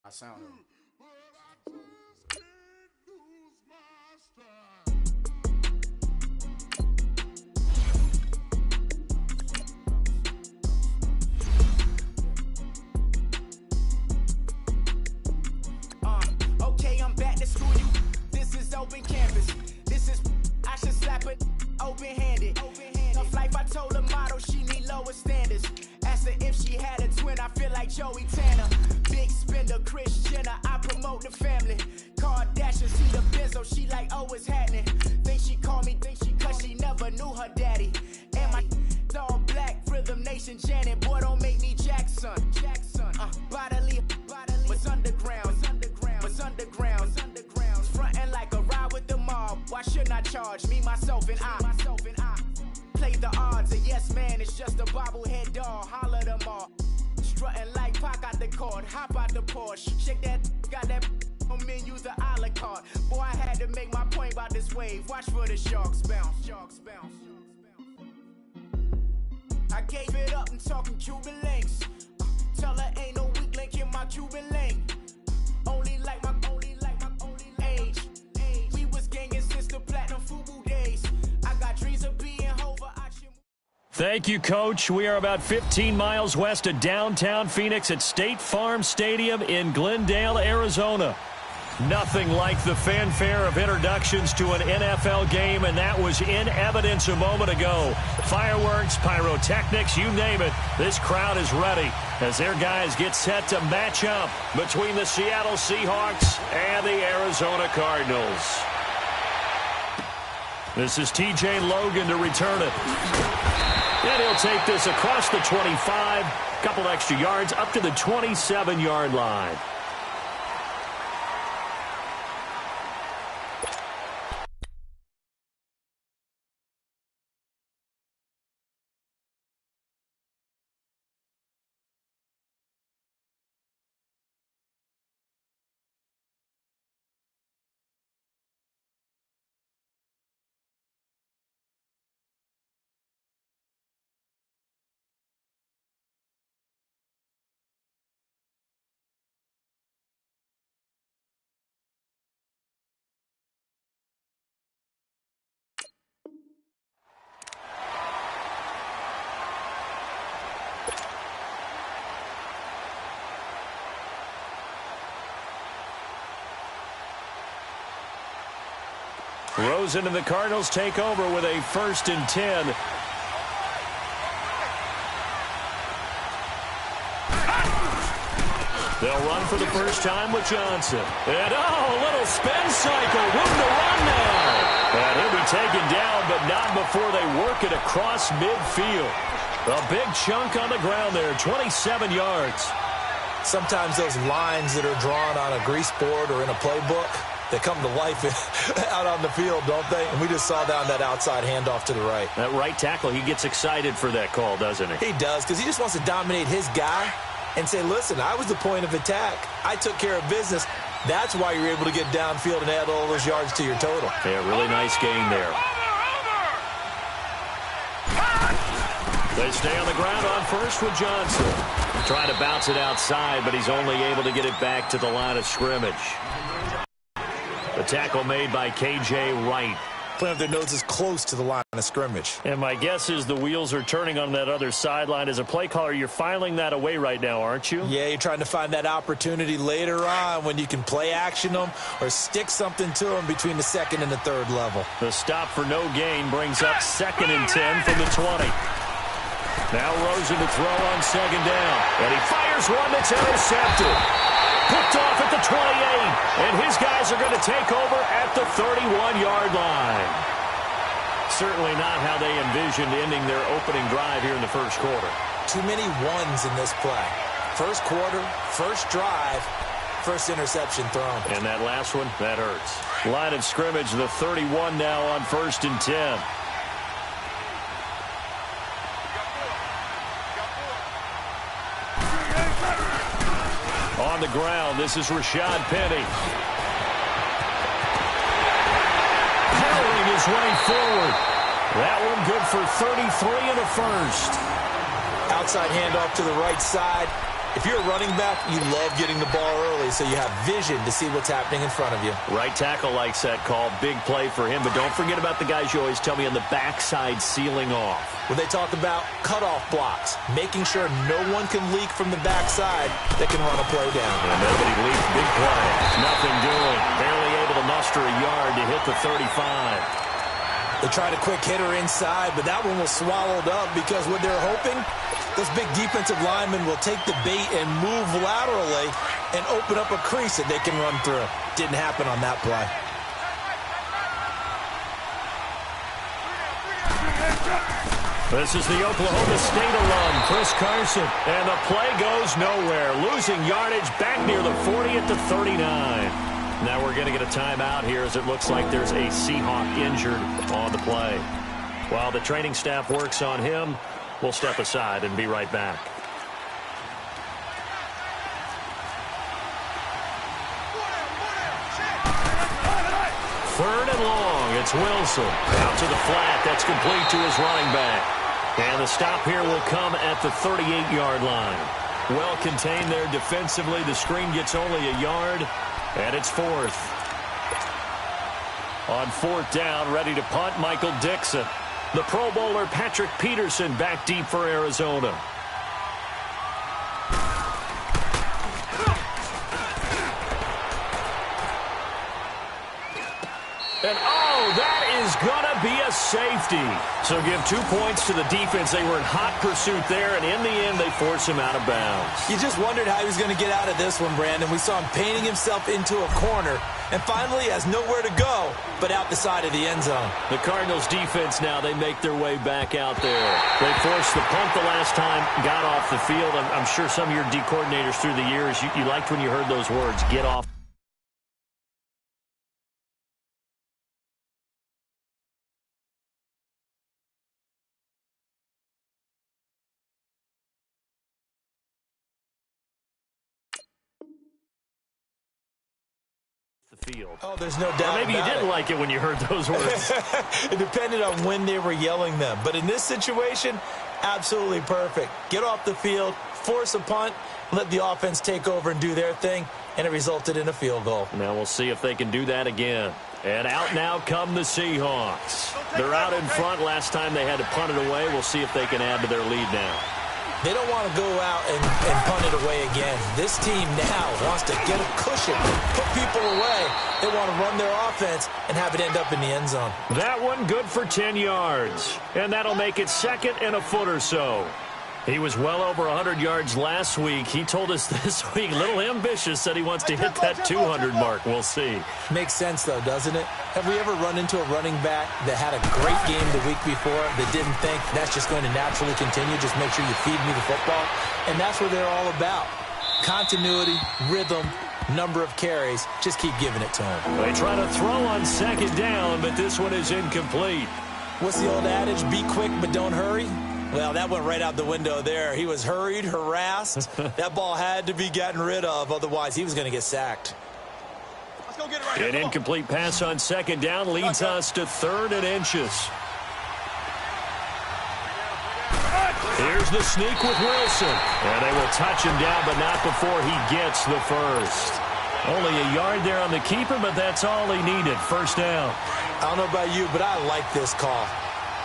I sound him. Okay, I'm back to school. This is open campus. This is I should slap it open-handed. Tough life, I told the model she need lower standards. Asked her if she had a twin. I feel like Joey Tanner. Big spender, Chris Jenner, I promote the family. Kardashian, see the benzo, she like, oh, it's happening. Think she called me, cause she never knew her daddy. And my all black, Rhythm Nation, Janet, boy, don't make me Jackson. Bodily, was underground, frontin' like a ride with the mob. Why shouldn't I charge me, myself, and I? Play the odds, a yes man, it's just a bobblehead doll. Holler them all. Strutting like Pac out the court, hop out the Porsche. Shake that, got that on menu, the a la carte. Boy, I had to make my point about this wave. Watch for the sharks bounce. I gave it up and talking Cuban links. Tell her ain't no weak link in my Cuban lane. Only like my age. We was gangin' since the platinum FUBU days. I got dreams of being Hova. Thank you, Coach. We are about 15 miles west of downtown Phoenix at State Farm Stadium in Glendale, Arizona. Nothing like the fanfare of introductions to an NFL game, and that was in evidence a moment ago. Fireworks, pyrotechnics, you name it. This crowd is ready as their guys get set to match up between the Seattle Seahawks and the Arizona Cardinals. This is TJ Logan to return it. And he'll take this across the 25, couple extra yards up to the 27-yard line. Rosen and the Cardinals take over with a 1st and 10. They'll run for the first time with Johnson. And, a little spin cycle. Room to run now. And he'll be taken down, but not before they work it across midfield. A big chunk on the ground there, 27 yards. Sometimes those lines that are drawn on a grease board or in a playbook, they come to life out on the field, don't they? And we just saw down that outside handoff to the right. That right tackle, he gets excited for that call, doesn't he? He does, because he just wants to dominate his guy and say, listen, I was the point of attack. I took care of business. That's why you're able to get downfield and add all those yards to your total. Yeah, really nice gain there. They stay on the ground on first with Johnson. Trying to bounce it outside, but he's only able to get it back to the line of scrimmage. The tackle made by K.J. Wright. Playing with their noses close to the line of scrimmage. And my guess is the wheels are turning on that other sideline. As a play caller, you're filing that away right now, aren't you? Yeah, you're trying to find that opportunity later on when you can play action them or stick something to them between the 2nd and the 3rd level. The stop for no gain brings up 2nd and 10 from the 20. Now Rosen to throw on 2nd down. And he fires one that's intercepted. Picked off at the 28. And his guys are going to take over at the 31-yard line. Certainly not how they envisioned ending their opening drive here in the first quarter. Too many ones in this play. First quarter, first drive, first interception thrown. And that last one, that hurts. Line of scrimmage, the 31 now on 1st and 10. On the ground, this is Rashad Penny. Powering his way forward. That one good for 33 in the first. Outside handoff to the right side. If you're a running back, you love getting the ball early so you have vision to see what's happening in front of you. Right tackle likes that call. Big play for him. But don't forget about the guys you always tell me on the backside sealing off. When they talk about cutoff blocks, making sure no one can leak from the backside that can run a play down. And nobody leaked. Big play. Nothing doing. Barely able to muster a yard to hit the 35. They tried a quick hitter inside, but that one was swallowed up because what they're hoping, those big defensive linemen will take the bait and move laterally and open up a crease that they can run through. Didn't happen on that play. This is the Oklahoma State alum, Chris Carson. And the play goes nowhere. Losing yardage back near the 40 at the 39. Now we're going to get a timeout here as it looks like there's a Seahawk injured on the play. While the training staff works on him, we'll step aside and be right back. Third and long. It's Wilson. Out to the flat. That's complete to his running back. And the stop here will come at the 38-yard line. Well contained there defensively. The screen gets only a yard. And it's fourth. On 4th down, ready to punt, Michael Dixon. The Pro Bowler Patrick Peterson back deep for Arizona. And oh, that is going to be a safety. So give 2 points to the defense. They were in hot pursuit there, and in the end, they force him out of bounds. You just wondered how he was going to get out of this one, Brandon. We saw him painting himself into a corner, and finally has nowhere to go but out the side of the end zone. The Cardinals defense now, they make their way back out there. They forced the punt the last time, got off the field. I'm sure some of your D coordinators through the years, you liked when you heard those words, get off the field. Oh, there's no doubt. Or maybe you didn't like it when you heard those words. It depended on when they were yelling them. But in this situation, absolutely perfect. Get off the field, force a punt, let the offense take over and do their thing, and it resulted in a field goal. Now we'll see if they can do that again. And out now come the Seahawks. They're out in front. Last time they had to punt it away. We'll see if they can add to their lead now. They don't want to go out and punt it away again. This team now wants to get a cushion, put people away. They want to run their offense and have it end up in the end zone. That one good for 10 yards. And that'll make it 2nd and a foot or so. He was well over 100 yards last week. He told us this week, a little ambitious, said he wants to hit that 200 mark. We'll see. Makes sense, though, doesn't it? Have we ever run into a running back that had a great game the week before that didn't think that's just going to naturally continue? Just make sure you feed me the football. And that's what they're all about. Continuity, rhythm, number of carries. Just keep giving it to them. They try to throw on 2nd down, but this one is incomplete. What's the old adage? Be quick, but don't hurry. Well, that went right out the window there. He was hurried, harassed. That ball had to be gotten rid of, otherwise he was going to get sacked. Let's go get it right. An incomplete pass on 2nd down leads us to 3rd and inches. Here's the sneak with Wilson. And they will touch him down, but not before he gets the first. Only a yard there on the keeper, but that's all he needed. 1st down. I don't know about you, but I like this call.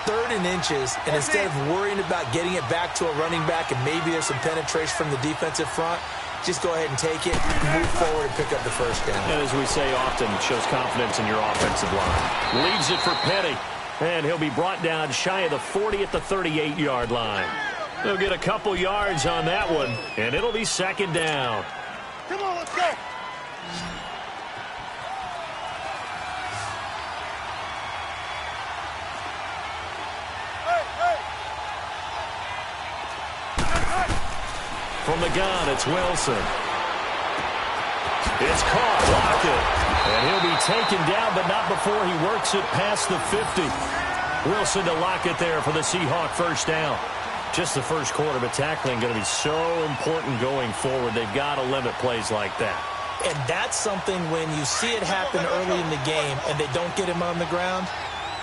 3rd and inches, and instead of worrying about getting it back to a running back and maybe there's some penetration from the defensive front, just go ahead and take it, move forward, and pick up the 1st down. And as we say often, it shows confidence in your offensive line. Leaves it for Petty, and he'll be brought down shy of the 40 at the 38-yard line. They'll get a couple yards on that one, and it'll be 2nd down. Come on, let's go. From the gun, it's Wilson. It's caught. Lockett. And he'll be taken down, but not before he works it past the 50. Wilson to Lockett there for the Seahawk first down. Just the first quarter, but tackling going to be so important going forward. They've got to limit plays like that. And that's something when you see it happen early in the game and they don't get him on the ground,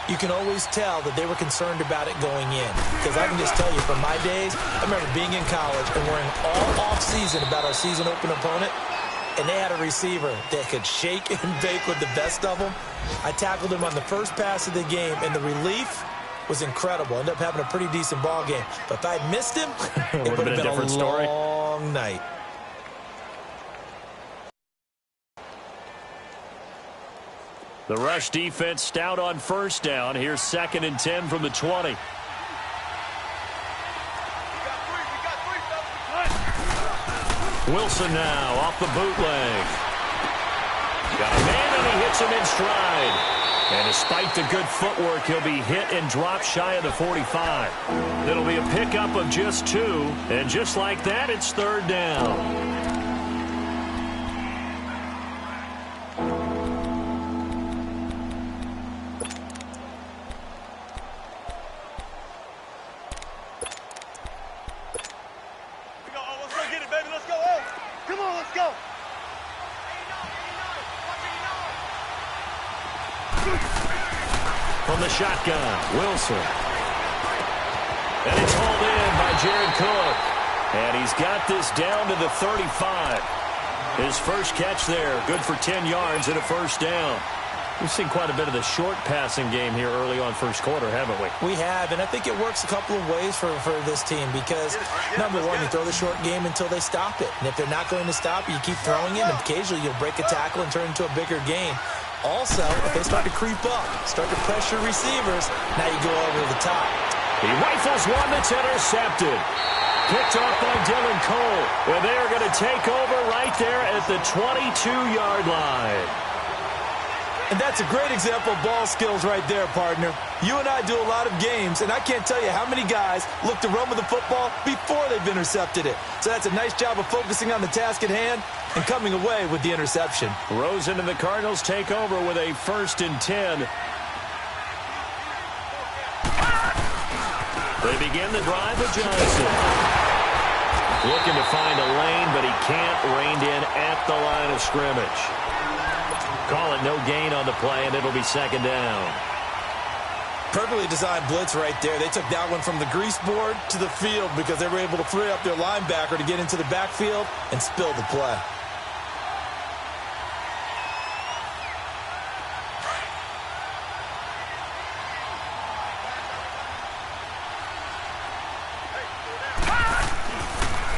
you can always tell that they were concerned about it going in. Because I can just tell you from my days, I remember being in college and worrying all off-season about our season open opponent, and they had a receiver that could shake and bake with the best of them. I tackled him on the first pass of the game, and the relief was incredible. Ended up having a pretty decent ball game. But if I'd missed him, it would have been a different story. Long night. The rush defense stout on first down. Here's 2nd and 10 from the 20. Wilson now off the bootleg. Got a man, and he hits him in stride. And despite the good footwork, he'll be hit and dropped shy of the 45. It'll be a pickup of just 2. And just like that, it's 3rd down. From the shotgun, Wilson. And it's hauled in by Jared Cook. And he's got this down to the 35. His first catch there, good for 10 yards and a first down. We've seen quite a bit of the short passing game here early on first quarter, haven't we? We have, and I think it works a couple of ways for this team because, number one, you throw the short game until they stop it. And if they're not going to stop it, you keep throwing it, and occasionally you'll break a tackle and turn it into a bigger game. Also, if they start to creep up, start to pressure receivers, now you go over the top. He rifles one that's intercepted. Picked off by Dylan Cole. Well, they are going to take over right there at the 22-yard line. And that's a great example of ball skills right there, partner. You and I do a lot of games, and I can't tell you how many guys look to run with the football before they've intercepted it. So that's a nice job of focusing on the task at hand and coming away with the interception. Rosen and the Cardinals take over with a 1st and 10. They begin the drive with Johnson. Looking to find a lane, but he can't reined in at the line of scrimmage. Call it no gain on the play, and it'll be 2nd down. Perfectly designed blitz right there. They took that one from the grease board to the field because they were able to free up their linebacker to get into the backfield and spill the play.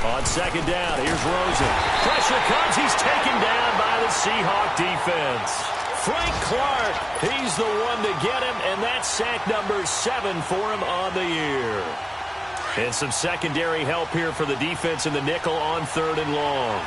On 2nd down, here's Rosen. Pressure comes. He's taken down by the Seahawk defense. Frank Clark, he's the one to get him, and that's sack number 7 for him on the year. And some secondary help here for the defense in the nickel on 3rd and long.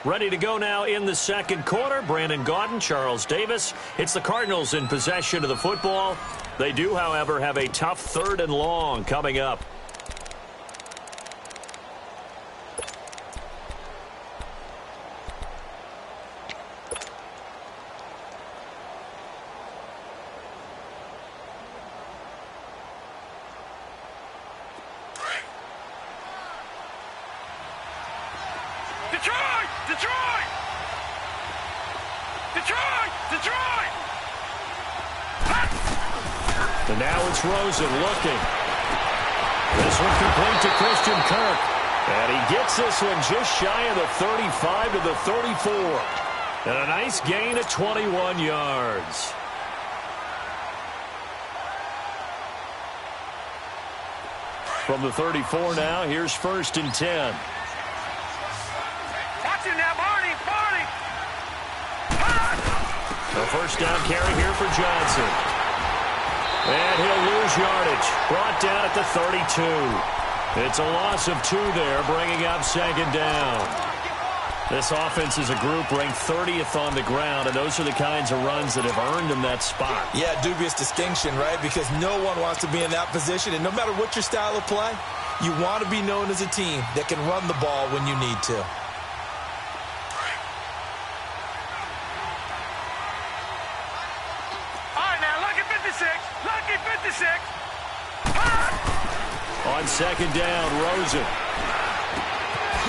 Ready to go now in the 2nd quarter. Brandon Gaudin, Charles Davis. It's the Cardinals in possession of the football. They do, however, have a tough 3rd and long coming up. And now it's Rosen looking. This one complete to Christian Kirk. And he gets this one just shy of the 35 to the 34. And a nice gain of 21 yards. From the 34 now, here's 1st and 10. Watch it now, Barney. The first down carry here for Johnson. And he'll lose yardage. Brought down at the 32. It's a loss of 2 there, bringing up 2nd down. This offense is a group ranked 30th on the ground, and those are the kinds of runs that have earned them that spot. Yeah, dubious distinction, right? Because no one wants to be in that position, and no matter what your style of play, you want to be known as a team that can run the ball when you need to. All right, now, lucky 56. Lucky 56. On second down, Rosen.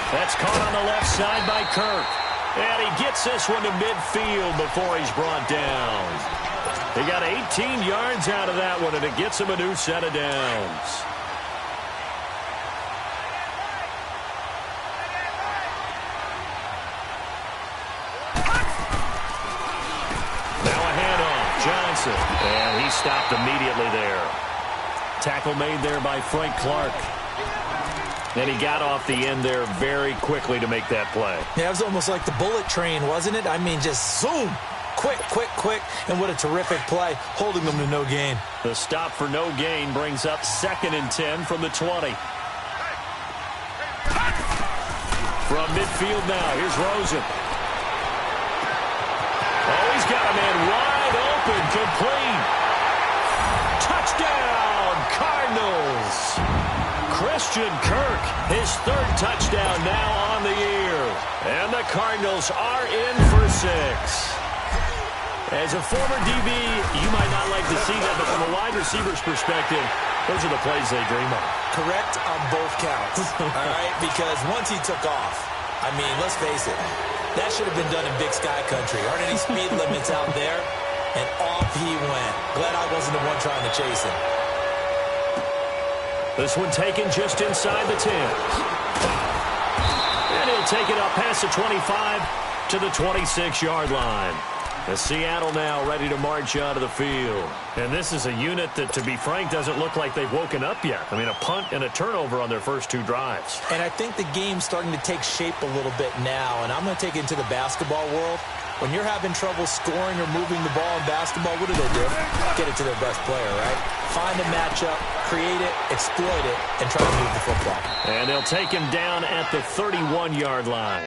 That's caught on the left side by Kirk. And he gets this one to midfield before he's brought down. He got 18 yards out of that one, and it gets him a new set of downs. Now a handoff, Johnson. And he stopped immediately there. Tackle made there by Frank Clark. And he got off the end there very quickly to make that play. Yeah, it was almost like the bullet train, wasn't it? I mean, just zoom. Quick, quick, quick. And what a terrific play, holding them to no gain. The stop for no gain brings up 2nd and 10 from the 20. From midfield now, here's Rosen. Oh, he's got a man wide open, complete. Touchdown, Cardinals. Christian Kirk, his 3rd touchdown now on the year. And the Cardinals are in for 6. As a former DB, you might not like to see that, but from a wide receiver's perspective, those are the plays they dream of. Correct on both counts, all right? Because once he took off, I mean, let's face it, that should have been done in Big Sky Country. Aren't any speed limits out there? And off he went. Glad I wasn't the one trying to chase him. This one taken just inside the 10. And he'll take it up past the 25 to the 26-yard line. As Seattle now ready to march out of the field. And this is a unit that, to be frank, doesn't look like they've woken up yet. I mean, a punt and a turnover on their first 2 drives. And I think the game's starting to take shape a little bit now. And I'm going to take it into the basketball world. When you're having trouble scoring or moving the ball in basketball, what do? Get it to their best player, right? Find a matchup, create it, exploit it, and try to move the football. And they'll take him down at the 31-yard line.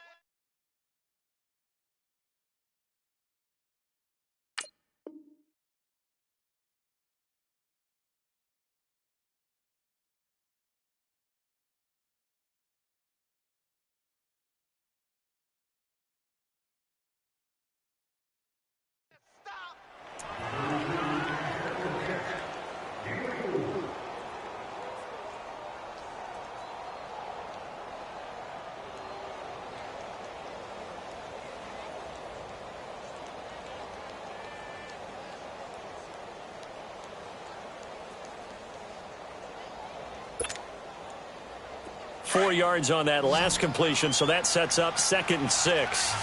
Four yards on that last completion, so that sets up 2nd and 6.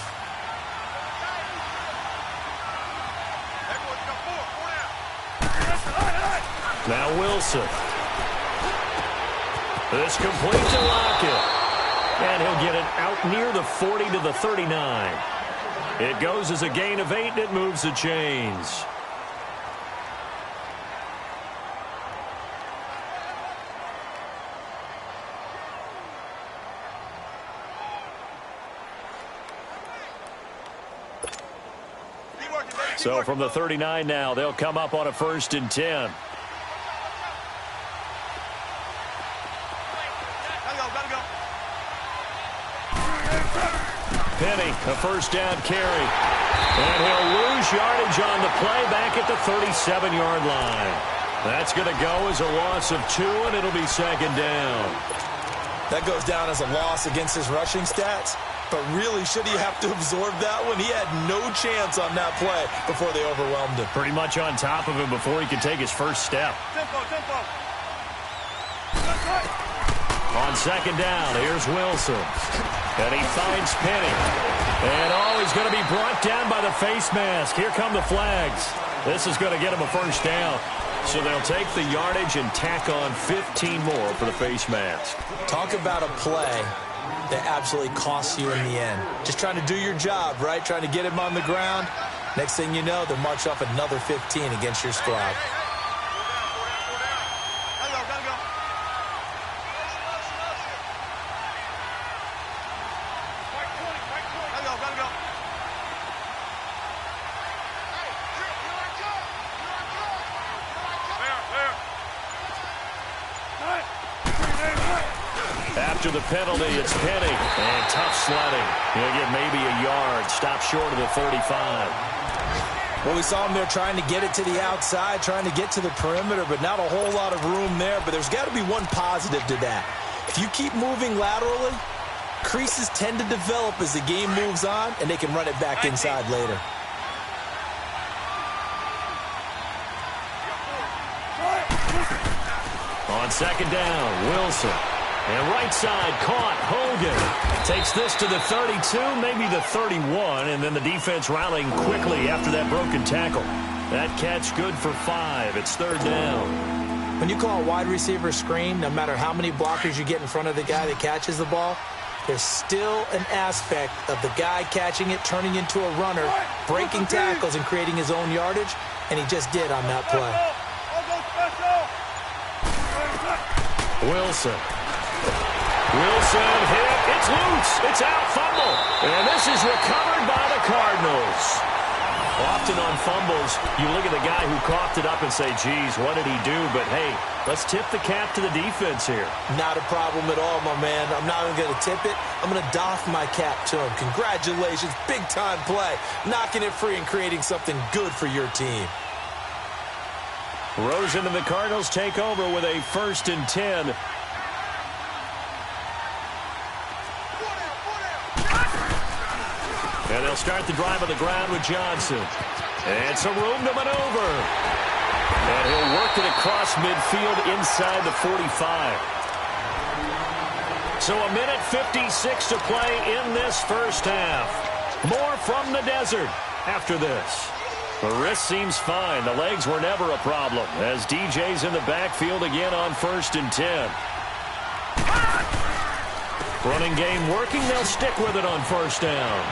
Now Wilson. This complete to Lockett. And he'll get it out near the 40 to the 39. It goes as a gain of 8, and it moves the chains. So from the 39 now, they'll come up on a 1st and 10. Penny, a 1st down carry. And he'll lose yardage on the play back at the 37-yard line. That's going to go as a loss of 2, and it'll be 2nd down. That goes down as a loss against his rushing stats. But really, should he have to absorb that one? He had no chance on that play before they overwhelmed him. Pretty much on top of him before he could take his first step. On 2nd down, here's Wilson. And he finds Penny. And he's going to be brought down by the face mask. Here come the flags. This is going to get him a 1st down. So they'll take the yardage and tack on 15 more for the face mask. Talk about a play that absolutely costs you in the end. Just trying to do your job, right? Trying to get him on the ground. Next thing you know, they'll march off another 15 against your squad. after the penalty. It's Penny. And tough sledding. He'll get maybe a yard. Stop short of the 35. Well, we saw him there trying to get it to the outside, trying to get to the perimeter, but not a whole lot of room there. But there's got to be one positive to that. If you keep moving laterally, creases tend to develop as the game moves on, and they can run it back inside later. On second down, Wilson. And right side caught. Hogan takes this to the 32, maybe the 31, and then the defense rallying quickly after that broken tackle. That catch good for 5. It's third down. When you call a wide receiver screen, no matter how many blockers you get in front of the guy that catches the ball, there's still an aspect of the guy catching it, turning into a runner, breaking tackles and creating his own yardage, and he just did on that play. Wilson hit. It's loose. It's out. Fumble. And this is recovered by the Cardinals. Often on fumbles, you look at the guy who coughed it up and say, geez, what did he do? But, hey, let's tip the cap to the defense here. Not a problem at all, my man. I'm not even going to tip it. I'm going to doff my cap to him. Congratulations. Big-time play. Knocking it free and creating something good for your team. Rosen and the Cardinals take over with a 1st and 10. And they'll start the drive on the ground with Johnson. And some room to maneuver. And he'll work it across midfield inside the 45. So a minute 56 to play in this first half. More from the desert after this. The wrist seems fine. The legs were never a problem as DJ's in the backfield again on 1st and 10. Running game working. They'll stick with it on 1st down.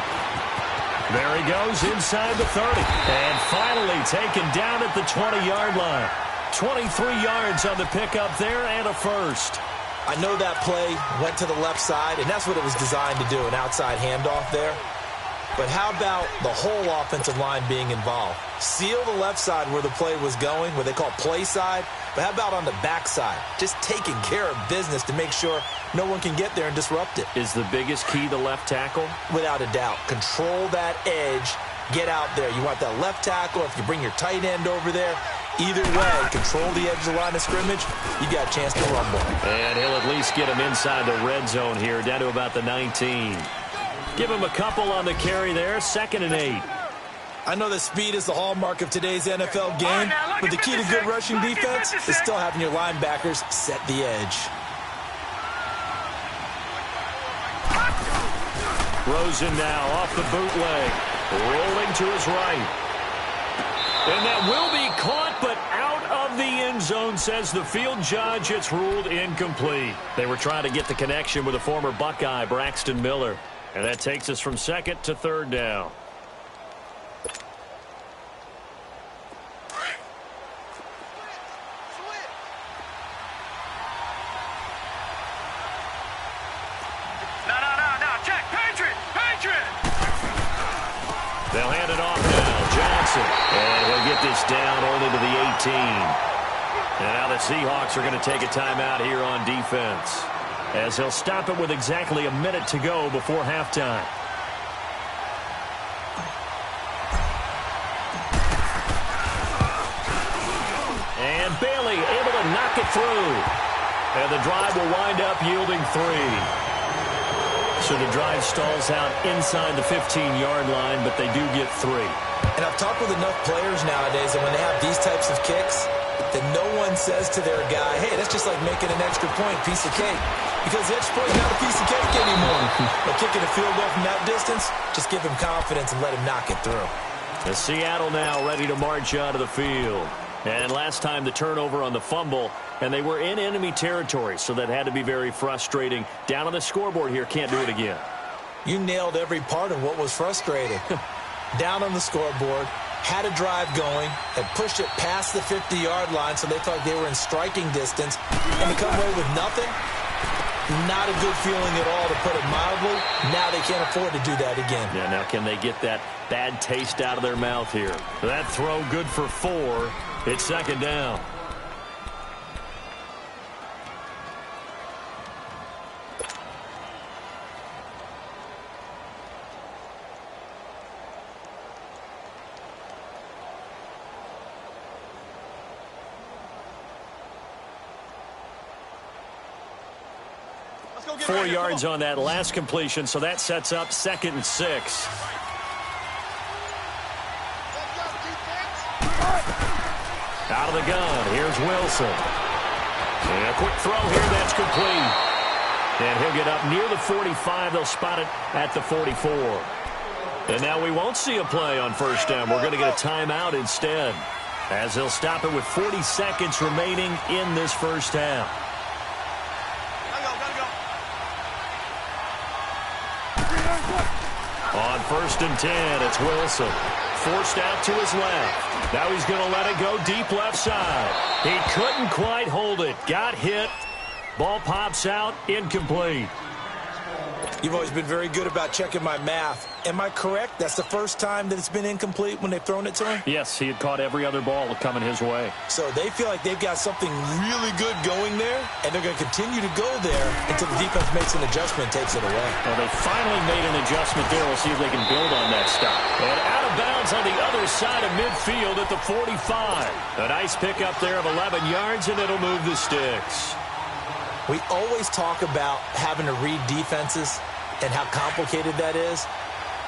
There he goes inside the 30. And finally taken down at the 20-yard line. 23 yards on the pickup there and a first. I know that play went to the left side, and that's what it was designed to do, an outside handoff there. But how about the whole offensive line being involved? Seal the left side where the play was going, where they call play side. But how about on the back side? Just taking care of business to make sure no one can get there and disrupt it. Is the biggest key the left tackle? Without a doubt. Control that edge. Get out there. You want that left tackle. If you bring your tight end over there, either way, control the edge of the line of scrimmage, you got a chance to rumble. And he'll at least get him inside the red zone here, down to about the 19. Give him a couple on the carry there, 2nd and 8. I know that speed is the hallmark of today's NFL game, but the key to good rushing defense is still having your linebackers set the edge. Rosen now off the bootleg, rolling to his right. And that will be caught, but out of the end zone, says the field judge. It's ruled incomplete. They were trying to get the connection with a former Buckeye, Braxton Miller. And that takes us from 2nd to 3rd down. No. Check. Patriot. They'll hand it off now. Johnson. And he'll get this down only to the 18. And now the Seahawks are going to take a timeout here on defense, as he'll stop it with exactly a minute to go before halftime. And Bailey able to knock it through. And the drive will wind up yielding 3. So the drive stalls out inside the 15-yard line, but they do get 3. And I've talked with enough players nowadays that when they have these types of kicks, that no one says to their guy, hey, that's just like making an extra point, piece of cake. Because the extra point is not a piece of cake anymore. But kicking a field goal from that distance, just give him confidence and let him knock it through. The Seattle now ready to march out of the field. And last time the turnover on the fumble, and they were in enemy territory, so that had to be very frustrating. Down on the scoreboard here, can't do it again. You nailed every part of what was frustrating. Down on the scoreboard, had a drive going, had pushed it past the 50-yard line, so they thought they were in striking distance, and to come away with nothing, not a good feeling at all, to put it mildly. Now they can't afford to do that again. Yeah, now can they get that bad taste out of their mouth here? That throw good for 4. It's 2nd down. 4 yards on that last completion, so that sets up 2nd and 6. Out of the gun, here's Wilson. And a quick throw here, that's complete. And he'll get up near the 45. They'll spot it at the 44. And now we won't see a play on first down. We're going to get a timeout instead, as they'll stop it with 40 seconds remaining in this first half. On 1st and 10, it's Wilson. Forced out to his left. Now he's going to let it go deep left side. He couldn't quite hold it. Got hit. Ball pops out. Incomplete. You've always been very good about checking my math. Am I correct? That's the first time that it's been incomplete when they've thrown it to him? Yes, he had caught every other ball coming his way. So they feel like they've got something really good going there, and they're going to continue to go there until the defense makes an adjustment and takes it away. Well, they finally made an adjustment there. We'll see if they can build on that stop. And out of bounds on the other side of midfield at the 45. A nice pickup there of 11 yards, and it'll move the sticks. We always talk about having to read defenses and how complicated that is.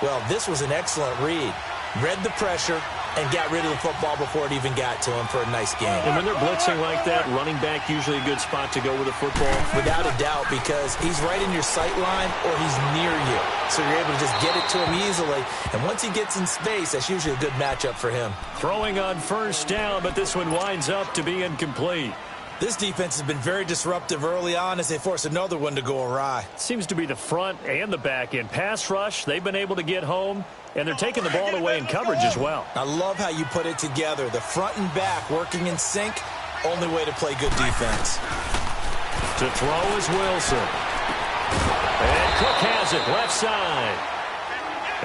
Well, this was an excellent read. Read the pressure and got rid of the football before it even got to him for a nice game. And when they're blitzing like that, running back usually a good spot to go with the football? Without a doubt, because he's right in your sight line or he's near you. So you're able to just get it to him easily. And once he gets in space, that's usually a good matchup for him. Throwing on first down, but this one winds up to be incomplete. This defense has been very disruptive early on as they force another one to go awry. Seems to be the front and the back end. Pass rush, they've been able to get home, and they're taking the ball away in coverage as well. I love how you put it together. The front and back working in sync, only way to play good defense. To throw is Wilson. And Cook has it, left side.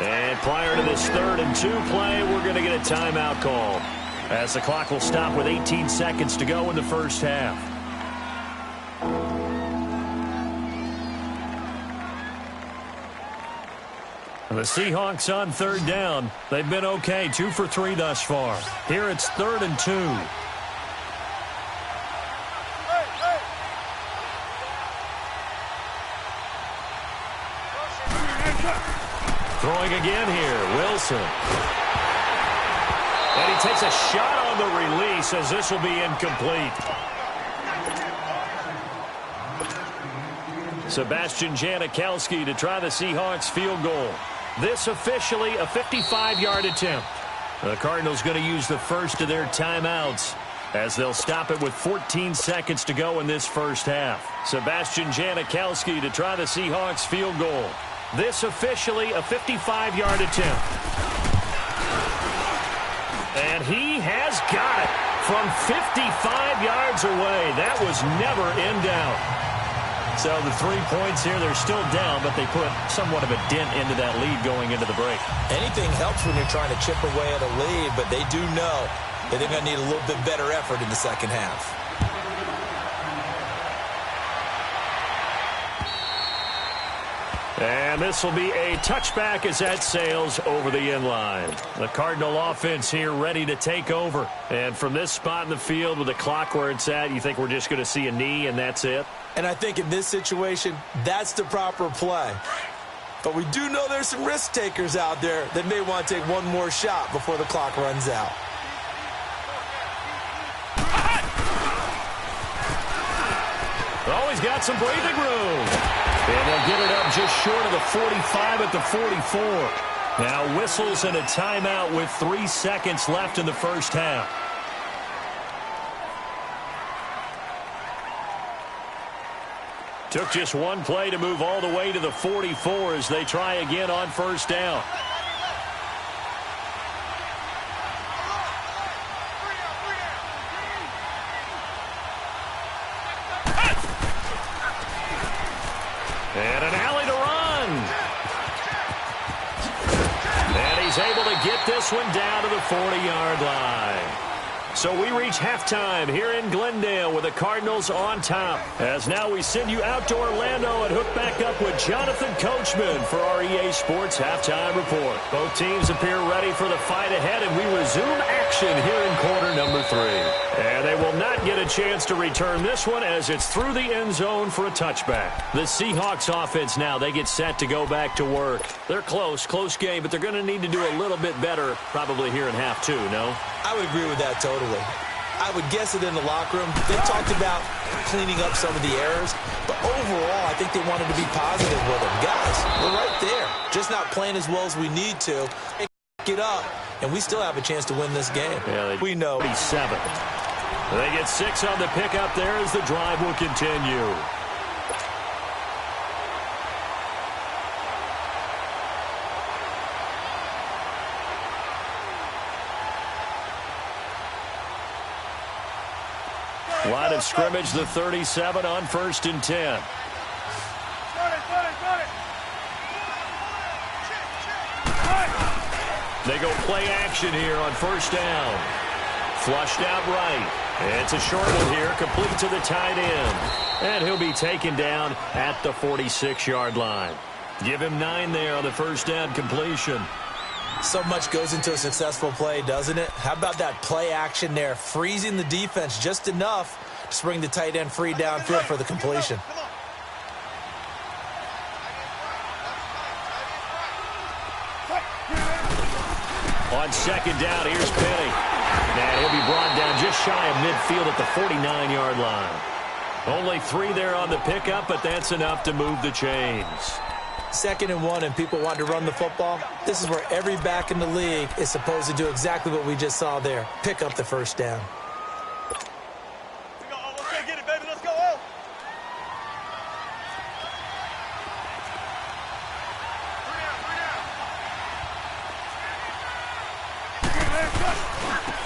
And prior to this 3rd and 2 play, we're going to get a timeout call, as the clock will stop with 18 seconds to go in the first half. The Seahawks on 3rd down. They've been okay, 2 for 3 thus far. Here it's 3rd and 2. Throwing again here, Wilson. And he takes a shot on the release, as this will be incomplete. Sebastian Janikowski to try the Seahawks field goal. This officially a 55-yard attempt. The Cardinals going to use the first of their timeouts, as they'll stop it with 14 seconds to go in this first half. Sebastian Janikowski to try the Seahawks field goal. This officially a 55-yard attempt. And he has got it from 55 yards away. That was never in doubt. So the 3 points here, they're still down, but they put somewhat of a dent into that lead going into the break. Anything helps when you're trying to chip away at a lead, but they do know that they're going to need a little bit better effort in the second half. And this will be a touchback as that sails over the inline. The Cardinal offense here ready to take over. And from this spot in the field with the clock where it's at, you think we're just going to see a knee and that's it? And I think in this situation, that's the proper play. But we do know there's some risk takers out there that may want to take one more shot before the clock runs out. Oh, he's got some breathing room. And they'll get it up just short of the 45 at the 44. Now whistles and a timeout with 3 seconds left in the first half. Took just one play to move all the way to the 44 as they try again on first down. And an alley to run. And he's able to get this one down to the 40-yard line. So we reach halftime here in Glendale with the Cardinals on top. As now we send you out to Orlando and hook back up with Jonathan Coachman for our EA Sports Halftime Report. Both teams appear ready for the fight ahead, and we resume action action here in quarter number 3. And they will not get a chance to return this one as it's through the end zone for a touchback. The Seahawks offense now, they get set to go back to work. They're close game, but they're going to need to do a little bit better probably here in half 2, no? I would agree with that totally. I would guess it in the locker room. They talked about cleaning up some of the errors, but overall, I think they wanted to be positive with them. Guys, we're right there, just not playing as well as we need to. Get up, and we still have a chance to win this game. Yeah, we know. 7. They get 6 on the pickup there as the drive will continue. Line of scrimmage, the 37 on 1st and 10. They go play action here on 1st down. Flushed out right. It's a short one here, complete to the tight end. And he'll be taken down at the 46-yard line. Give him 9 there on the 1st down completion. So much goes into a successful play, doesn't it? How about that play action there? Freezing the defense just enough to bring the tight end free downfield for the completion. On 2nd down, here's Penny. And he'll be brought down just shy of midfield at the 49-yard line. Only 3 there on the pickup, but that's enough to move the chains. 2nd and 1, and people want to run the football. This is where every back in the league is supposed to do exactly what we just saw there. Pick up the 1st down. Let's go get it, baby. Let's go.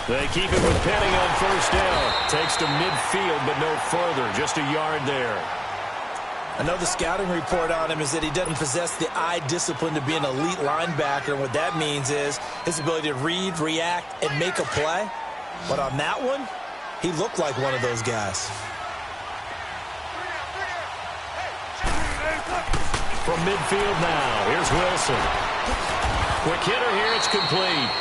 They keep it with Penny on 1st down. Takes to midfield, but no further. Just a yard there. I know the scouting report on him is that he doesn't possess the eye discipline to be an elite linebacker. And what that means is his ability to read, react, and make a play. But on that one, he looked like one of those guys. From midfield now, here's Wilson. Quick hitter here, it's complete.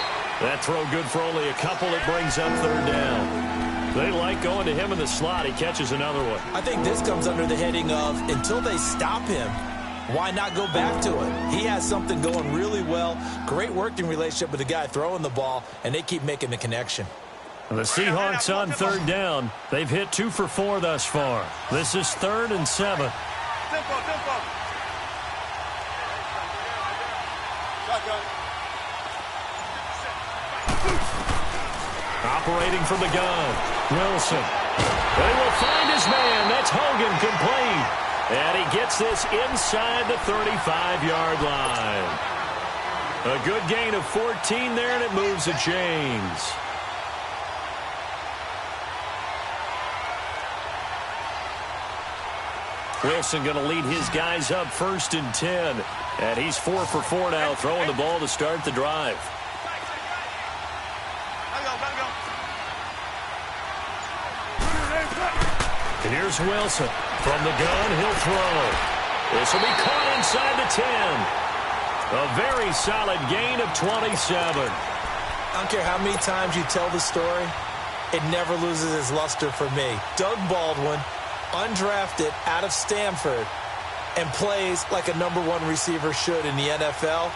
That throw good for only a couple. It brings up 3rd down. They like going to him in the slot. He catches another one. I think this comes under the heading of until they stop him, why not go back to it? He has something going really well. Great working relationship with the guy throwing the ball, and they keep making the connection. The Seahawks on 3rd down. They've hit 2 for 4 thus far. This is 3rd and 7. Tempo. Operating from the gun, Wilson. They will find his man. That's Hogan, complete. And he gets this inside the 35-yard line. A good gain of 14 there, and it moves the chains. Wilson going to lead his guys up 1st and 10. And he's 4 for 4 now, throwing the ball to start the drive. And here's Wilson. From the gun, he'll throw. This will be caught inside the 10. A very solid gain of 27. I don't care how many times you tell the story, it never loses its luster for me. Doug Baldwin, undrafted out of Stanford, and plays like a #1 receiver should in the NFL.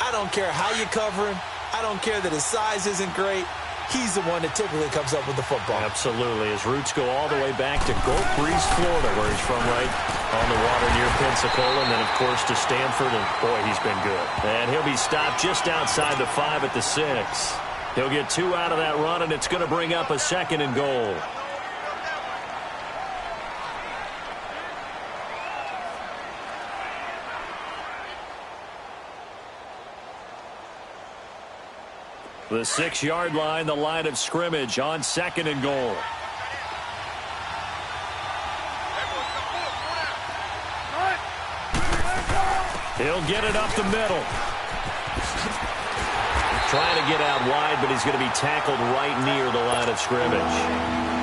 I don't care how you cover him. I don't care that his size isn't great. He's the one that typically comes up with the football. Absolutely. His roots go all the way back to Gulf Breeze, Florida, where he's from, right on the water near Pensacola, and then, of course, to Stanford, and, boy, he's been good. And he'll be stopped just outside the 5 at the 6. He'll get 2 out of that run, and it's going to bring up a 2nd and goal. The 6-yard line, the line of scrimmage on 2nd and goal. He'll get it up the middle. Trying to get out wide, but he's going to be tackled right near the line of scrimmage.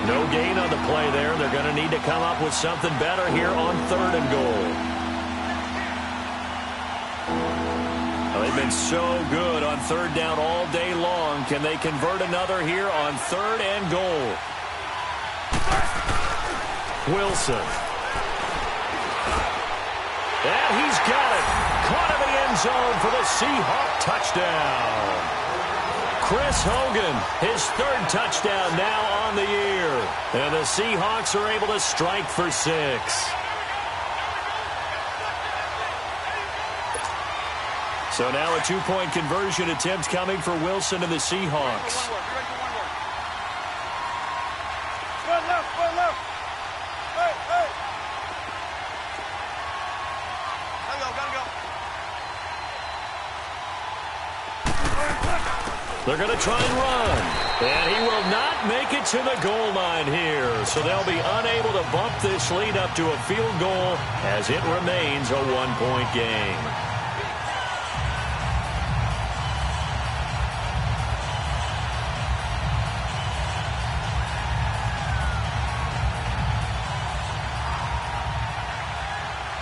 No gain on the play there. They're going to need to come up with something better here on 3rd and goal. They've been so good on 3rd down all day long, Can they convert another here on 3rd and goal? Wilson. And he's got it. Caught in the end zone for the Seahawk touchdown. Chris Hogan, his 3rd touchdown now on the year. And the Seahawks are able to strike for 6. So now a 2-point conversion attempt coming for Wilson and the Seahawks. One left, one left. Hey, hey. Gotta go. They're going to try and run. And he will not make it to the goal line here. So they'll be unable to bump this lead up to a field goal as it remains a 1-point game.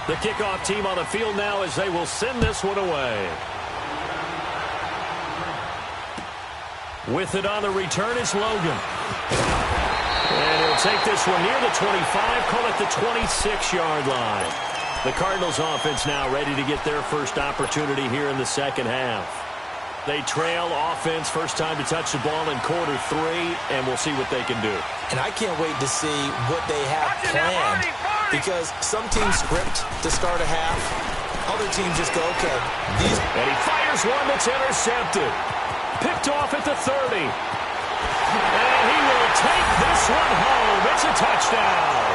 The kickoff team on the field now as they will send this one away. With it on the return is Logan. And he'll take this one near the 25, call it the 26-yard line. The Cardinals offense now ready to get their first opportunity here in the second half. They trail offense, first time to touch the ball in quarter 3, and we'll see what they can do. And I can't wait to see what they have planned. Because some teams script to start a half. Other teams just go, okay. And he fires one that's intercepted. Picked off at the 30. And he will take this one home. It's a touchdown.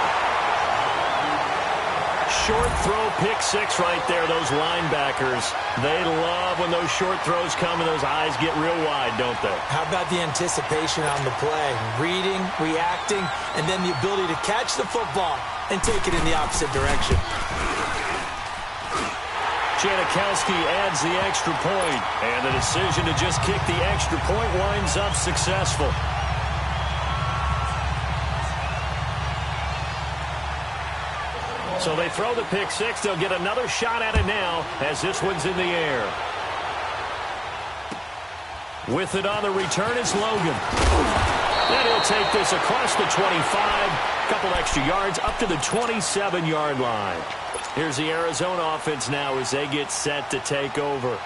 Short throw, pick 6 right there. Those linebackers, they love when those short throws come and those eyes get real wide, don't they? How about the anticipation on the play? Reading, reacting, and then the ability to catch the football and take it in the opposite direction. Janikowski adds the extra point, and the decision to just kick the extra point winds up successful. So they throw the pick 6. They'll get another shot at it now as this one's in the air. With it on the return is Logan. And he'll take this across the 25, couple extra yards up to the 27-yard line. Here's the Arizona offense now as they get set to take over.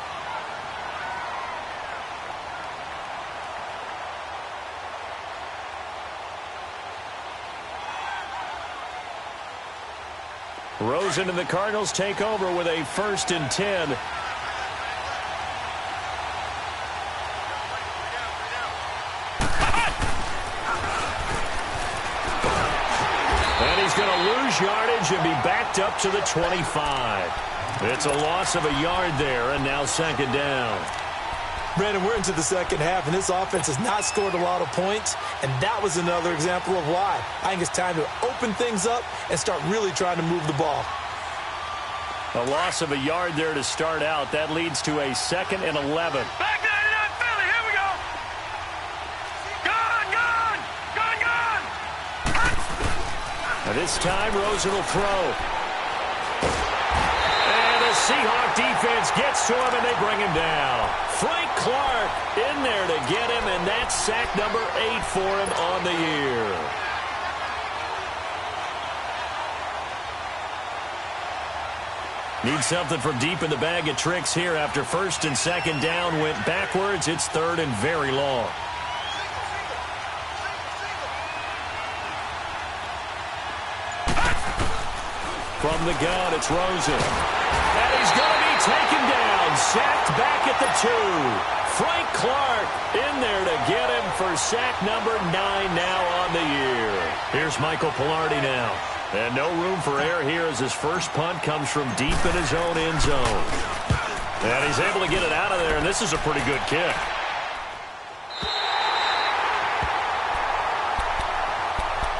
Rosen and the Cardinals take over with a 1st and 10. And he's going to lose yardage and be backed up to the 25. It's a loss of a yard there, and now 2nd down. Brandon, we're into the second half, and this offense has not scored a lot of points, and that was another example of why. I think it's time to open things up and start really trying to move the ball. A loss of a yard there to start out. That leads to a 2nd and 11. Back 99, Philly, here we go. Gone. Now this time, Rosen will throw. And the Seahawk defense gets to him, and they bring him down. Frank Clark in there to get him, and that's sack number 8 for him on the year. Need something from deep in the bag of tricks here after 1st and 2nd down went backwards. It's 3rd and very long. From the gun, it's Rosen. And he's going to be taken down, sacked back at the 2. Frank Clark in there to get him for sack number 9 now on the year. Here's Michael Pilardi now. And no room for error here as his first punt comes from deep in his own end zone. And he's able to get it out of there, and this is a pretty good kick.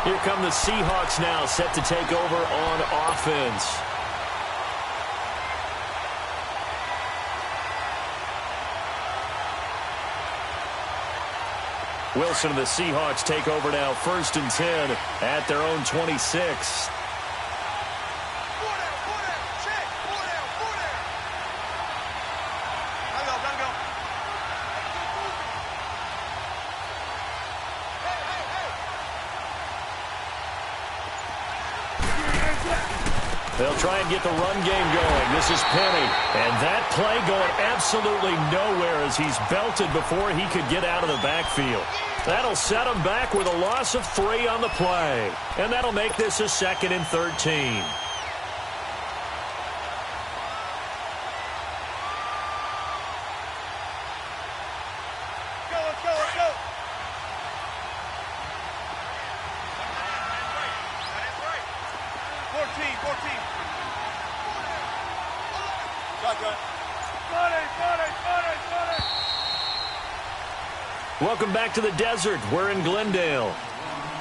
Here come the Seahawks now, set to take over on offense. Wilson and the Seahawks take over now, 1st and 10 at their own 26. They'll try and get the run game going. This is Penny. And that play going absolutely nowhere as he's belted before he could get out of the backfield. That'll set him back with a loss of 3 on the play. And that'll make this a 2nd and 13. Let's go. 14. Shotgun. Welcome back to the desert. We're in Glendale.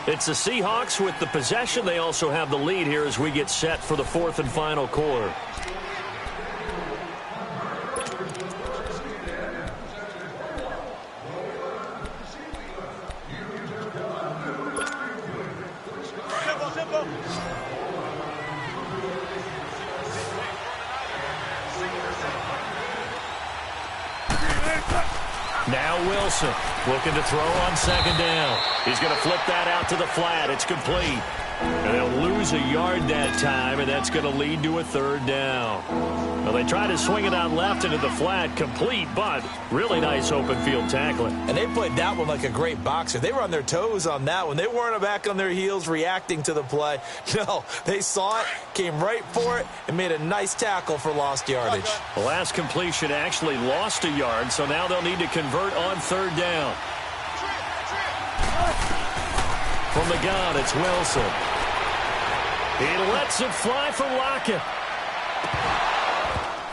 It's the Seahawks with the possession. They also have the lead here as we get set for the 4th and final quarter. Simple. Now Wilson looking to throw on 2nd down. He's going to flip that out to the flat. It's complete. And they'll lose a yard that time, and that's going to lead to a 3rd down. Well, they try to swing it out left into the flat, complete, but really nice open field tackling. And they played that one like a great boxer. They were on their toes on that one. They weren't back on their heels reacting to the play. No, they saw it, came right for it, and made a nice tackle for lost yardage. The last completion actually lost a yard, so now they'll need to convert on 3rd down. From the gun, it's Wilson. He lets it fly for Lockett.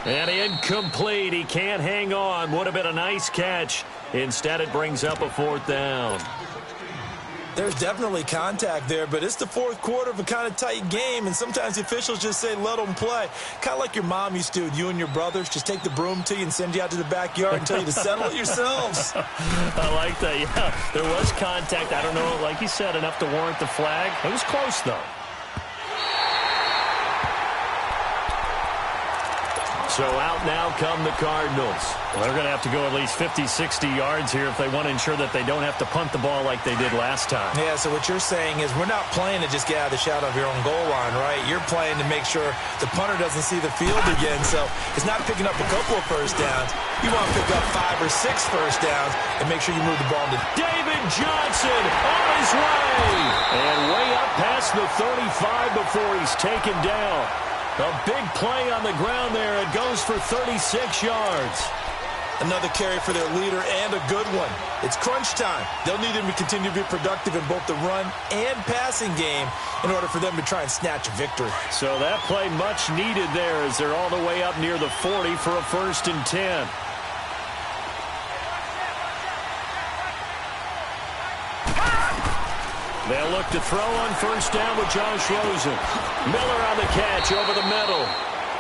And incomplete. He can't hang on. Would have been a nice catch. Instead, it brings up a 4th down. There's definitely contact there, but it's the 4th quarter of a kind of tight game, and sometimes the officials just say, let them play. Kind of like your mom used to, you and your brothers, just take the broom to you and send you out to the backyard and tell you to settle it yourselves. I like that, yeah. There was contact. I don't know, like you said, enough to warrant the flag. It was close, though. So out now come the Cardinals. Well, they're going to have to go at least 50, 60 yards here if they want to ensure that they don't have to punt the ball like they did last time. Yeah, so what you're saying is we're not playing to just get out of the shadow of your own goal line, right? You're playing to make sure the punter doesn't see the field again. So it's not picking up a couple of first downs. You want to pick up 5 or 6 first downs and make sure you move the ball to David Johnson on his way. And way up past the 35 before he's taken down. A big play on the ground there. It goes for 36 yards. Another carry for their leader and a good one. It's crunch time. They'll need him to continue to be productive in both the run and passing game in order for them to try and snatch a victory. So that play much needed there as they're all the way up near the 40 for a 1st and 10. They'll look to throw on 1st down with Josh Rosen. Miller on the catch over the middle.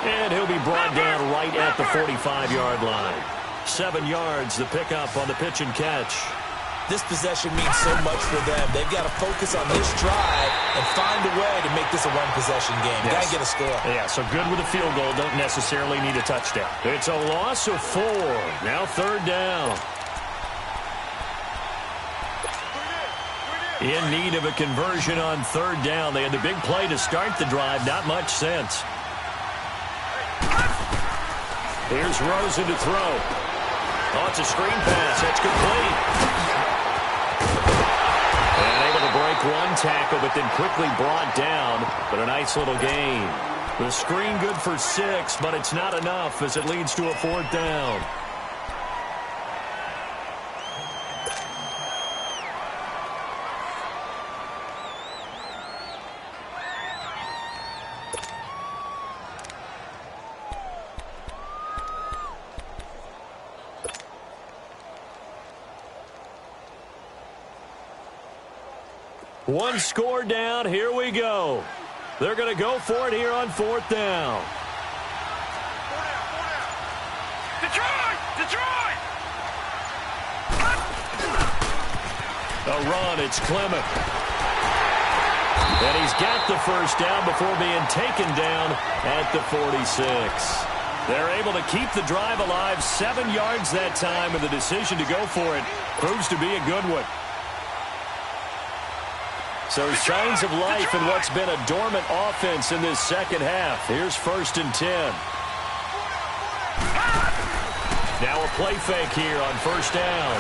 And he'll be brought down right at the 45-yard line. 7 yards, the pickup on the pitch and catch. This possession means so much for them. They've got to focus on this drive and find a way to make this a one-possession game. Yes. Got to get a score. Yeah, so good with a field goal. Don't necessarily need a touchdown. It's a loss of 4. Now 3rd down. In need of a conversion on 3rd down. They had the big play to start the drive. Not much sense. Here's Rosen to throw. Oh, it's a screen pass. That's complete. And able to break one tackle, but then quickly brought down. But a nice little gain. The screen good for 6, but it's not enough as it leads to a 4th down. One score down. Here we go. They're going to go for it here on 4th down. Detroit! A run. It's Clement. And he's got the 1st down before being taken down at the 46. They're able to keep the drive alive. 7 yards that time, and the decision to go for it proves to be a good one. So signs of life in what's been a dormant offense in this second half. Here's 1st and 10. Now a play fake here on 1st down.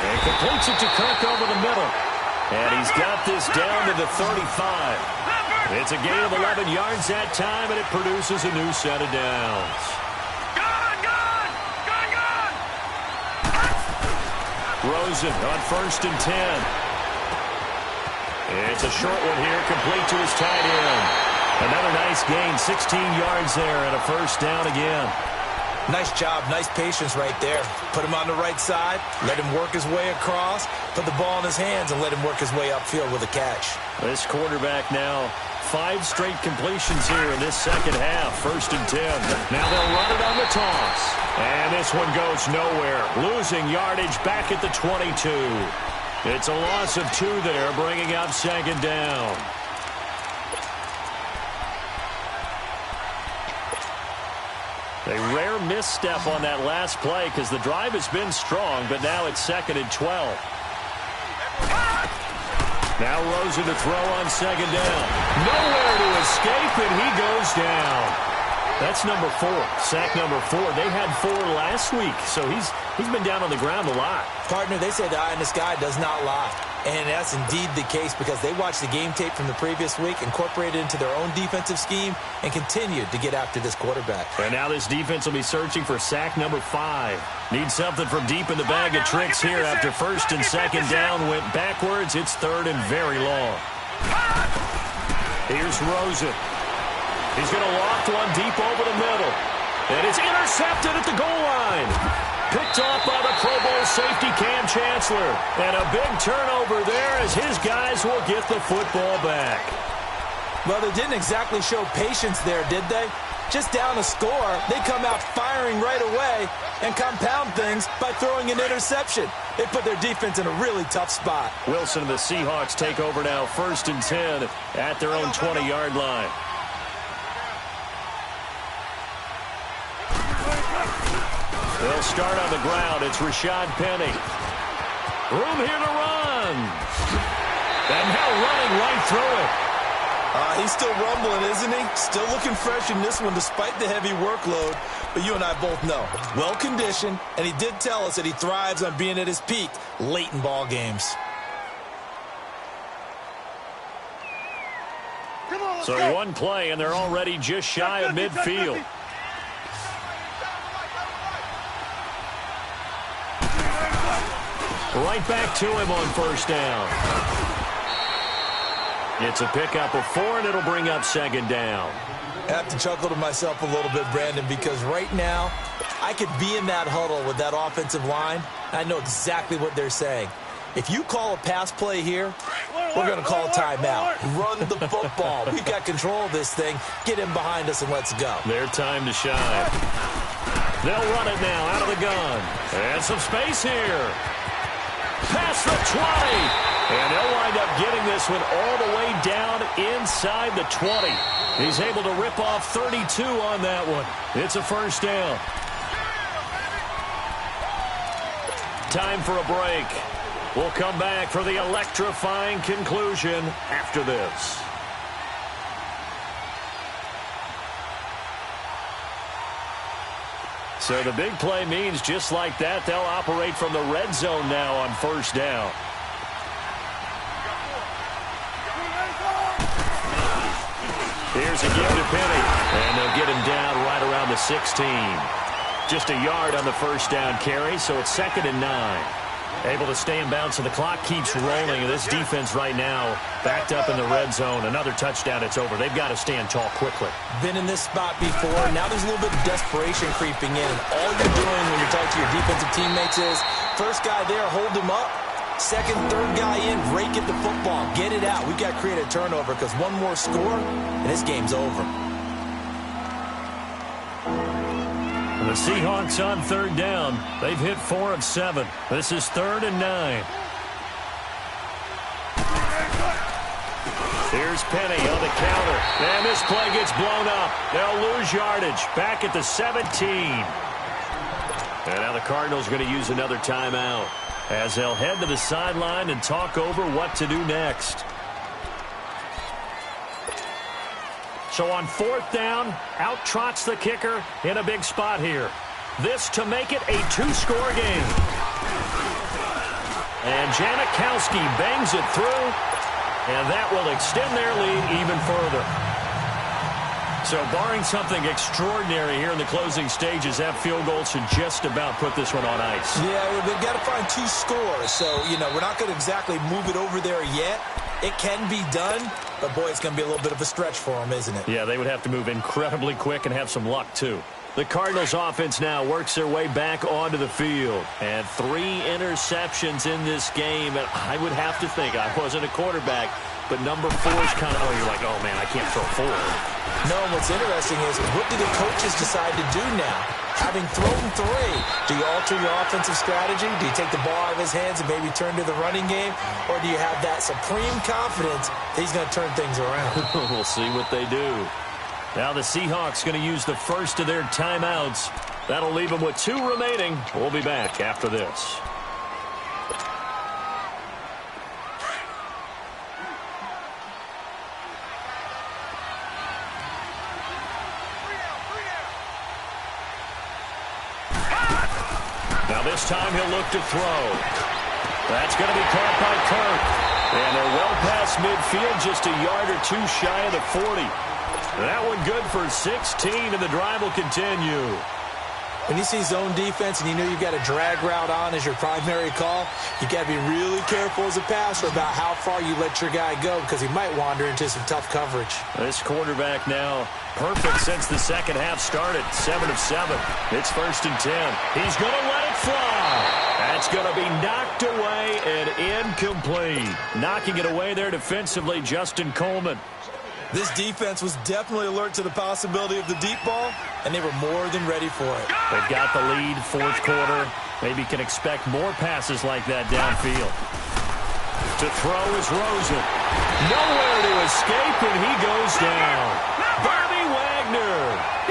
And completes it to Kirk over the middle. And he's got this down to the 35. It's a gain of 11 yards that time, and it produces a new set of downs. Rosen on 1st and 10. It's a short one here, complete to his tight end. Another nice gain, 16 yards there, and a 1st down again. Nice job, nice patience right there. Put him on the right side, let him work his way across, put the ball in his hands, and let him work his way upfield with a catch. This quarterback now, 5 straight completions here in this second half. 1st and 10. Now they'll run it on the toss. And this one goes nowhere. Losing yardage back at the 22. It's a loss of 2 there, bringing up 2nd down. A rare misstep on that last play because the drive has been strong, but now it's 2nd and 12. Now Rosen to throw on 2nd down. Nowhere to escape, and he goes down. That's number 4, sack number 4. They had 4 last week, so he's been down on the ground a lot. Partner, they say the eye in the sky does not lie. And that's indeed the case because they watched the game tape from the previous week, incorporated it into their own defensive scheme, and continued to get after this quarterback. And now this defense will be searching for sack number 5. Need something from deep in the bag of tricks here after 1st and 2nd down went backwards. It's 3rd and very long. Here's Rosen. He's going to loft one deep over the middle. And it's intercepted at the goal line. Picked off by the Pro Bowl safety Cam Chancellor. And a big turnover there as his guys will get the football back. Well, they didn't exactly show patience there, did they? Just down a score, they come out firing right away and compound things by throwing an interception. They put their defense in a really tough spot. Wilson and the Seahawks take over now 1st and 10 at their own 20-yard line. They'll start on the ground. It's Rashad Penny. Room here to run. And now running right through it. He's still rumbling, isn't he? Still looking fresh in this one despite the heavy workload. But you and I both know, well-conditioned, and he did tell us that he thrives on being at his peak late in ball games. So one play, and they're already just shy of midfield. Right back to him on 1st down. It's a pickup of 4, and it'll bring up 2nd down. I have to chuckle to myself a little bit, Brandon, because right now I could be in that huddle with that offensive line. I know exactly what they're saying. If you call a pass play here, we're going to call a timeout. Run the football. We've got control of this thing. Get him behind us and let's go. Their time to shine. They'll run it now out of the gun. And some space here. Past the 20. And they'll wind up getting this one all the way down inside the 20. He's able to rip off 32 on that one. It's a 1st down. Time for a break. We'll come back for the electrifying conclusion after this. So the big play means just like that, they'll operate from the red zone now on 1st down. Here's a give to Penny, and they'll get him down right around the 16. Just a yard on the 1st down carry, so it's 2nd and 9. Able to stay in bounds, so the clock keeps rolling. This defense right now backed up in the red zone. Another touchdown, it's over. They've got to stand tall quickly. Been in this spot before. Now there's a little bit of desperation creeping in. And all you're doing when you're talking to your defensive teammates is, first guy there, hold him up. Second, third guy in, rake at the football. Get it out. We've got to create a turnover because one more score, and this game's over. The Seahawks on 3rd down. They've hit 4 of 7. This is 3rd and 9. Here's Penny on the counter. And this play gets blown up. They'll lose yardage. Back at the 17. And now the Cardinals are going to use another timeout. as they'll head to the sideline and talk over what to do next. So on 4th down, out trots the kicker in a big spot here. This to make it a 2-score game. And Janikowski bangs it through, and that will extend their lead even further. So barring something extraordinary here in the closing stages, that field goal should just about put this one on ice. Yeah, we've got to find 2 scores. So, we're not going to exactly move it over there yet. It can be done, but, boy, it's going to be a little bit of a stretch for them, isn't it? Yeah, they would have to move incredibly quick and have some luck, too. The Cardinals offense now works their way back onto the field. And 3 interceptions in this game. And I would have to think, I wasn't a quarterback, but number 4 is kind of, you're like, oh, man, I can't throw 4. No, what's interesting is, what do the coaches decide to do now? Having thrown 3, do you alter your offensive strategy? Do you take the ball out of his hands and maybe turn to the running game? Or do you have that supreme confidence that he's going to turn things around? We'll see what they do. Now the Seahawks going to use the first of their timeouts. That'll leave them with 2 remaining. We'll be back after this. Now this time he'll look to throw. That's going to be caught by Kirk. And they're well past midfield, just a yard or 2 shy of the 40. That one good for 16, and the drive will continue. When you see zone defense and you know you've got a drag route on as your primary call, you got to be really careful as a passer about how far you let your guy go, because he might wander into some tough coverage. This quarterback now perfect since the second half started. 7 of 7. It's 1st and 10. He's going to let it fly. That's going to be knocked away and incomplete. Knocking it away there defensively, Justin Coleman. This defense was definitely alert to the possibility of the deep ball, and they were more than ready for it. They've got the lead, 4th quarter. Maybe can expect more passes like that downfield. To throw is Rosen. Nowhere to escape, and he goes down. Bobby Wagner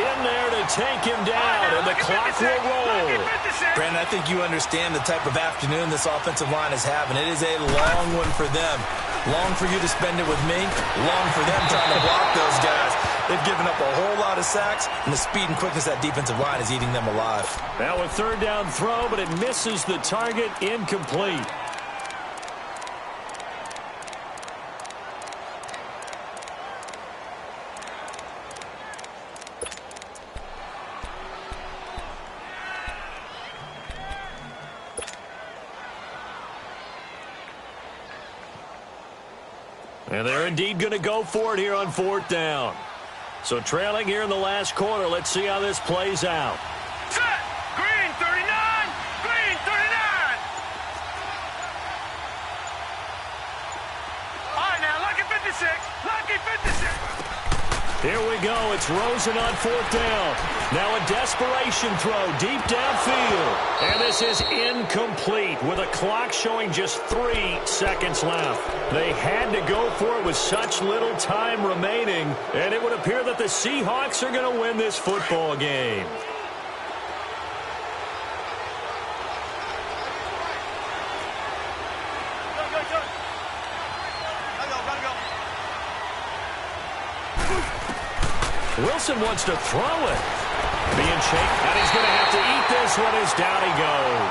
in there to take him down, and the clock will roll. Brandon, I think you understand the type of afternoon this offensive line is having. It is a long one for them. Long for you to spend it with me. Long for them trying to block those guys. They've given up a whole lot of sacks, and the speed and quickness of that defensive line is eating them alive. Now a 3rd down throw, but it misses the target. Incomplete. And they're indeed going to go for it here on 4th down. So trailing here in the last quarter, let's see how this plays out. Set! Green 39! Green 39! All right, now, lucky 56! Lucky 56! Here we go. It's Rosen on 4th down. Now a desperation throw deep downfield. And this is incomplete with a clock showing just 3 seconds left. They had to go for it with such little time remaining. And it would appear that the Seahawks are going to win this football game. Wilson wants to throw it. Being shaken, and he's going to have to eat this one as down he goes.